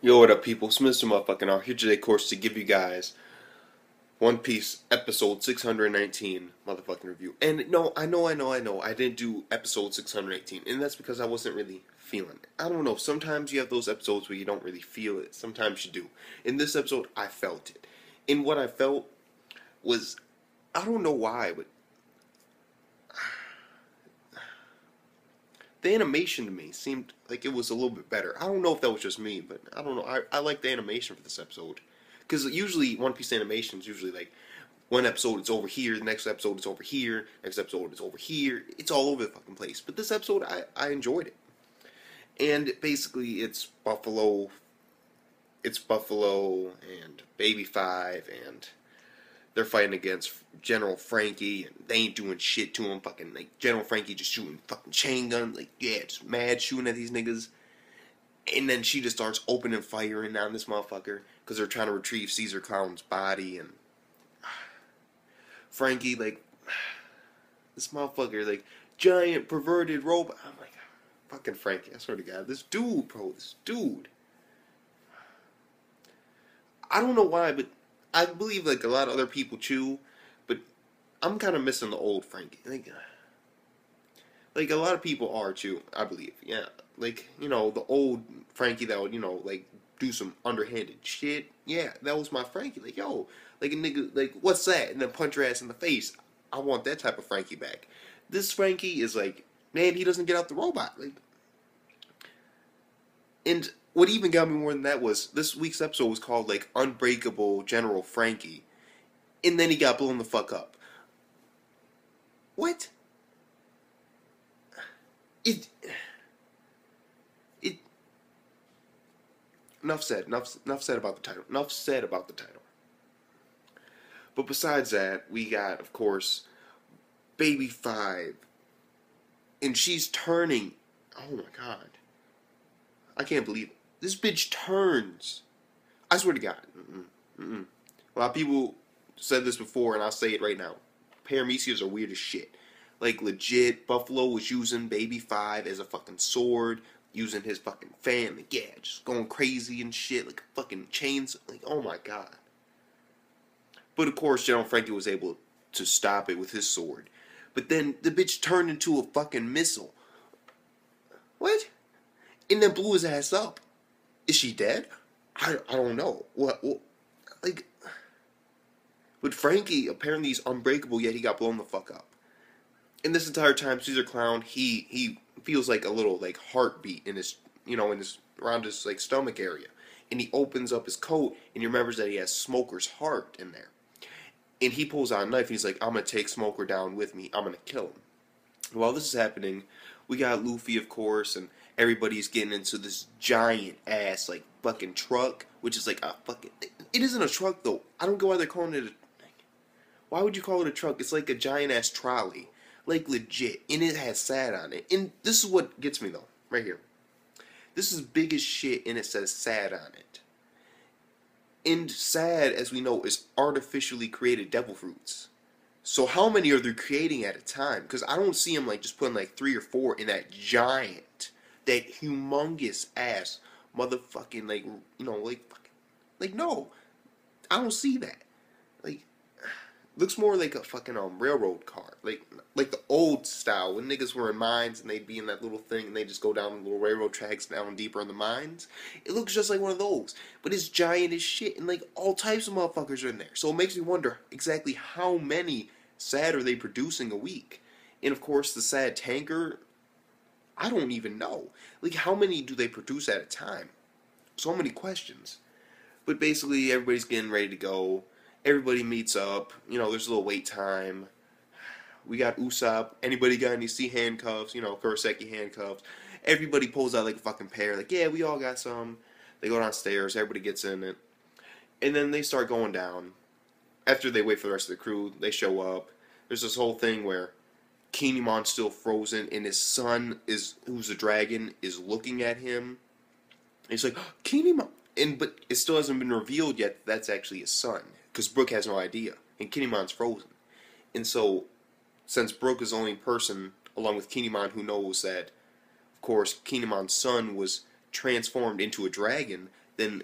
Yo, what up, people? It's Mr. Motherfucking R here today, of course, to give you guys One Piece episode 619 motherfucking review. And no, I know, I didn't do episode 618, and that's because I wasn't really feeling it. I don't know, sometimes you have those episodes where you don't really feel it, sometimes you do. In this episode, I felt it. And what I felt was, I don't know why, but the animation to me seemed like it was a little bit better. I don't know if that was just me, but I don't know. I like the animation for this episode. Because usually One Piece animation is usually like one episode it's over here, the next episode is over here, next episode is over here. It's all over the fucking place. But this episode, I enjoyed it. And basically it's Buffalo and Baby Five, and they're fighting against General Franky, and they ain't doing shit to him. Fucking, like, General Franky just shooting fucking chain guns, like, yeah, just mad shooting at these niggas. And then she just starts opening firing on this motherfucker, because they're trying to retrieve Caesar Clown's body, and Franky, like, this motherfucker, like, giant perverted robot. I'm like, fucking Franky, I swear to God, this dude, bro, this dude. I don't know why, but I believe like a lot of other people too, but I'm kind of missing the old Franky. Like a lot of people are too, I believe. Yeah, like the old Franky that would like do some underhanded shit. Yeah, that was my Franky. Like yo, like a nigga, like what's that? And then punch your ass in the face. I want that type of Franky back. This Franky is like, man, he doesn't get out the robot. Like, and what even got me more than that was this week's episode was called like Unbreakable General Franky, and then he got blown the fuck up. What? It. It. Enough said. Enough said about the title. Enough said about the title. But besides that, we got, of course, Baby Five, and she's turning. Oh my God. I can't believe it. This bitch turns. I swear to God. A lot of people said this before, and I'll say it right now. Paramecias are weird as shit. Like, legit, Buffalo was using Baby Five as a fucking sword, using his fucking fan. Like, yeah, just going crazy and shit. Like, fucking chains. Like, oh my God. But, of course, General Franky was able to stop it with his sword. But then the bitch turned into a fucking missile. What? And then blew his ass up. Is she dead? I don't know. What like, but Franky apparently he's unbreakable, yet he got blown the fuck up. And this entire time, Caesar Clown, he feels like a little like heartbeat in his around his like stomach area, and he opens up his coat and he remembers that he has Smoker's heart in there, and he pulls out a knife and he's like, I'm gonna take Smoker down with me. I'm gonna kill him. While this is happening, we got Luffy, of course, and everybody's getting into this giant ass like fucking truck, which is like a fucking. It isn't a truck though. I don't get why they're calling it a. Why would you call it a truck? It's like a giant ass trolley, like legit, and it has sad on it. And this is what gets me though, right here. This is big as shit, and it says sad on it. And sad, as we know, is artificially created devil fruits. So how many are they creating at a time? Because I don't see them like just putting like 3 or 4 in that giant, that humongous ass motherfucking like no, I don't see that. Like, looks more like a fucking railroad car, like the old style when niggas were in mines and they'd be in that little thing and they just go down the little railroad tracks down deeper in the mines. It looks just like one of those, but it's giant as shit and like all types of motherfuckers are in there. So it makes me wonder exactly how many sad are they producing a week, and of course the sad tanker. I don't even know. Like, how many do they produce at a time? So many questions. But basically, everybody's getting ready to go. Everybody meets up. There's a little wait time. We got Usopp. Anybody got any sea handcuffs? Kuroseki handcuffs. Everybody pulls out like a fucking pair. Like, yeah, we all got some. They go downstairs. Everybody gets in it. And then they start going down. After they wait for the rest of the crew, they show up. There's this whole thing where Kinemon's still frozen, and his son who's a dragon, is looking at him. And he's like, Kinemon, but it still hasn't been revealed yet that's actually his son, because Brook has no idea, and Kinemon's frozen. And so, since Brook is the only person, along with Kinemon, who knows that, of course, Kinemon's son was transformed into a dragon, then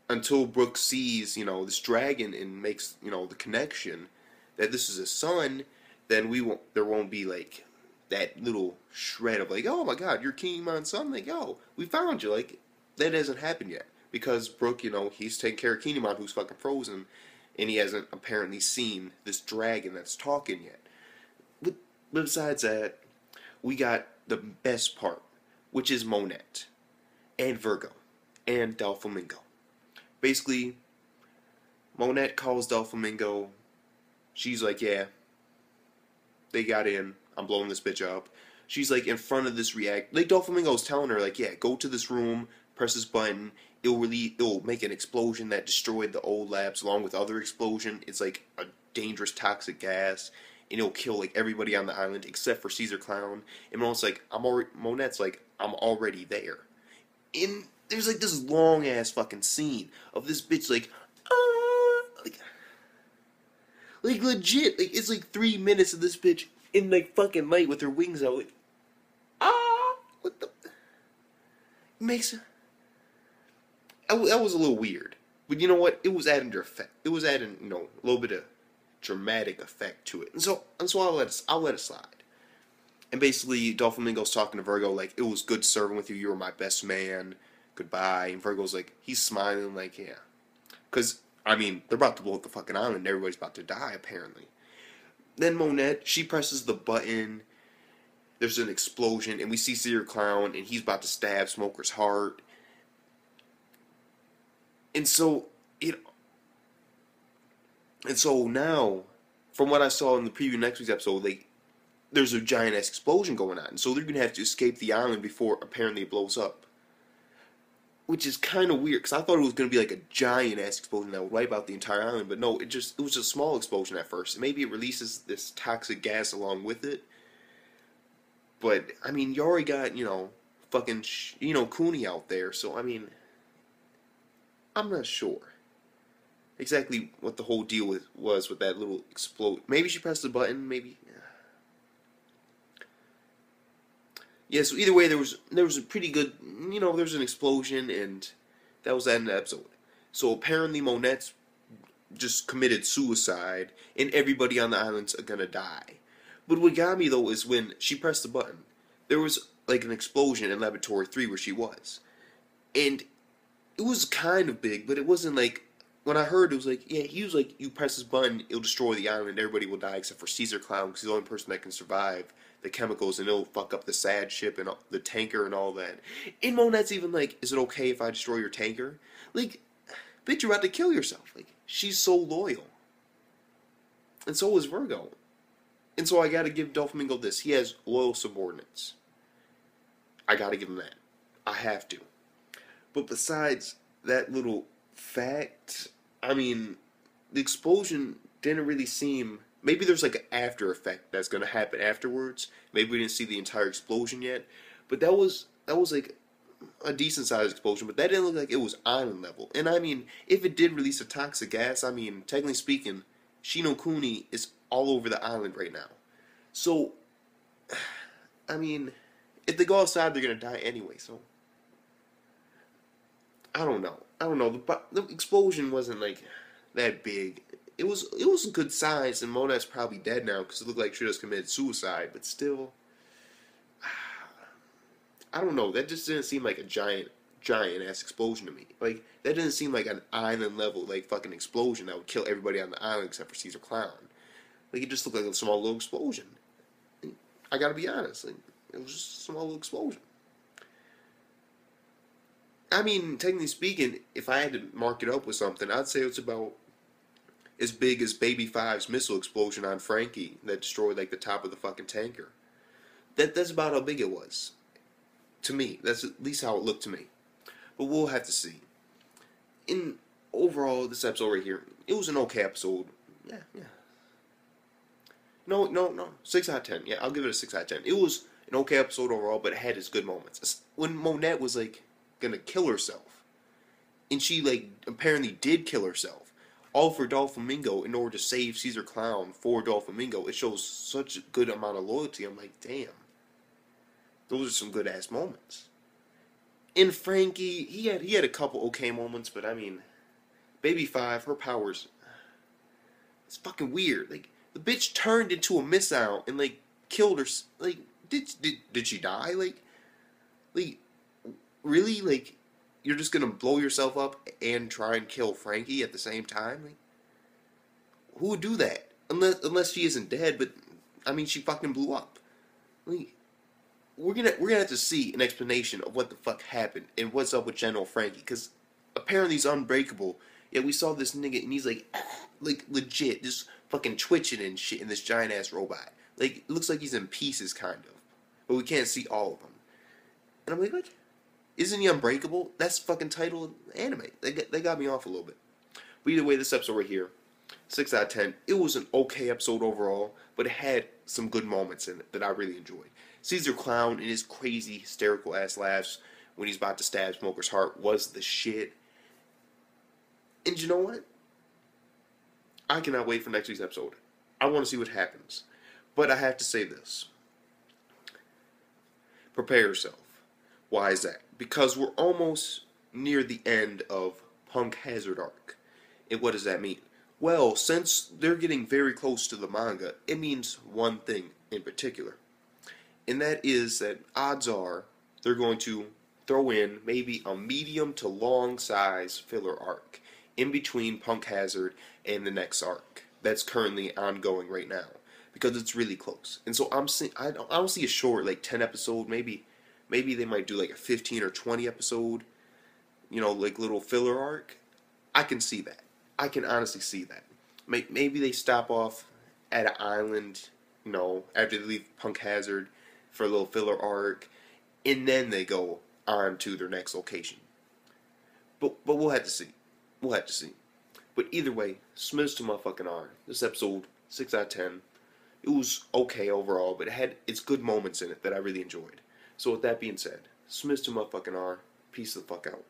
until Brooke sees, this dragon and makes, the connection that this is his son, then there won't be like that little shred of like, oh my God, you're Kinemon's son. Like, yo, we found you. Like, that hasn't happened yet because Brooke, he's taking care of Kinemon, who's fucking frozen, and he hasn't apparently seen this dragon that's talking yet. But besides that, we got the best part, which is Monet and Virgo and Doflamingo. Basically, Monet calls Doflamingo. She's like, yeah, they got in. I'm blowing this bitch up. She's like in front of this react. Like Doflamingo's telling her, like, yeah, go to this room, press this button. It'll make an explosion that destroyed the old labs along with other explosion. It's like a dangerous toxic gas, and it'll kill like everybody on the island except for Caesar Clown. And Monet's like, I'm already there. And there's like this long ass fucking scene of this bitch like legit, like it's like 3 minutes of this bitch in like fucking light with her wings out, like, what the makes that was a little weird, but you know what? It was adding effect. It was adding, a little bit of dramatic effect to it, and so I'll let it slide. And basically, Doflamingo's talking to Virgo like, it was good serving with you. You were my best man. Goodbye. And Virgo's like, he's smiling like, yeah, because they're about to blow up the fucking island. Everybody's about to die apparently. Then Monet, she presses the button. There's an explosion, and we see Caesar Clown, and he's about to stab Smoker's heart. And so now, from what I saw in the preview next week's episode, like, there's a giant ass explosion going on, and so they're gonna have to escape the island before apparently it blows up. Which is kind of weird, because I thought it was gonna be like a giant ass explosion that would wipe out the entire island, but no, it was a small explosion at first. Maybe it releases this toxic gas along with it. But you already got fucking Cooney out there, so I'm not sure exactly what the whole deal was with that little explode. Maybe she pressed the button, maybe. Yeah, so either way, there was a pretty good, there was an explosion, and that was that in the episode. So apparently Monet's just committed suicide, and everybody on the island's gonna die. But what got me, though, is when she pressed the button, there was like an explosion in Laboratory 3 where she was. And it was kind of big, but it wasn't like, when I heard, it was like, yeah, he was like, you press this button, it'll destroy the island, everybody will die except for Caesar Clown, because he's the only person that can survive the chemicals, and it'll fuck up the sad ship and the tanker and all that. And Monet's even like, is it okay if I destroy your tanker? Like, bitch, you're about to kill yourself. Like, she's so loyal. And so is Virgo. And so I gotta give Doflamingo this. He has loyal subordinates. I gotta give him that. I have to. But besides that little fact, the explosion didn't really seem... Maybe there's like an after effect that's gonna happen afterwards. Maybe we didn't see the entire explosion yet. But that was like a decent sized explosion, but that didn't look like it was island level. And if it did release a toxic gas, technically speaking, Shino Kuni is all over the island right now. So, if they go outside, they're gonna die anyway. So, I don't know. The explosion wasn't like that big. It was a good size, and Monet's probably dead now because it looked like she just committed suicide. But still, I don't know. That just didn't seem like a giant ass explosion to me. Like, that didn't seem like an island level like fucking explosion that would kill everybody on the island except for Caesar Clown. Like, it just looked like a small little explosion. And I gotta be honest. Like, it was just a small little explosion. Technically speaking, if I had to mark it up with something, I'd say it's about as big as Baby 5's missile explosion on Franky that destroyed like the top of the fucking tanker. That's about how big it was. To me. That's at least how it looked to me. But we'll have to see. In overall, this episode right here, it was an okay episode. Yeah. No. 6 out of 10. Yeah, I'll give it a 6 out of 10. It was an okay episode overall, but it had its good moments. When Monet was like gonna kill herself, and she like apparently did kill herself, all for Doflamingo in order to save Caesar Clown for Doflamingo. It shows such a good amount of loyalty. I'm like, damn. Those are some good ass moments. In Franky, he had a couple okay moments, but I mean, Baby Five, her powers, it's fucking weird. Like the bitch turned into a missile and like killed her. Like did she die? Like really? Like you're just gonna blow yourself up and try and kill Franky at the same time? Like who would do that? Unless she isn't dead, but I mean she fucking blew up. Like we're gonna have to see an explanation of what the fuck happened and what's up with General Franky, because apparently he's unbreakable. Yet we saw this nigga and he's like legit, just fucking twitching and shit in this giant ass robot. Like it looks like he's in pieces, kind of, but we can't see all of him. And I'm like, what? Isn't he unbreakable? That's fucking title of the anime. They got me off a little bit. But either way, this episode right here, 6 out of 10. It was an okay episode overall, but it had some good moments in it that I really enjoyed. Caesar Clown and his crazy, hysterical ass laughs when he's about to stab Smoker's heart was the shit. And you know what? I cannot wait for next week's episode. I want to see what happens. But I have to say this. Prepare yourself. Why is that? Because we're almost near the end of Punk Hazard arc. And what does that mean? Well, since they're getting very close to the manga, it means one thing in particular. And that is that odds are they're going to throw in maybe a medium to long size filler arc in between Punk Hazard and the next arc that's currently ongoing right now, because it's really close. And so I don't see a short like 10 episode, maybe they might do like a 15 or 20 episode, like little filler arc. I can see that. I can honestly see that. Maybe they stop off at an island, after they leave Punk Hazard for a little filler arc, and then they go on to their next location. But we'll have to see. We'll have to see. But either way, Smiths to motherfucking R. This episode, 6 out of 10. It was okay overall, but it had its good moments in it that I really enjoyed. So with that being said, Smiths to motherfucking R. Peace the fuck out.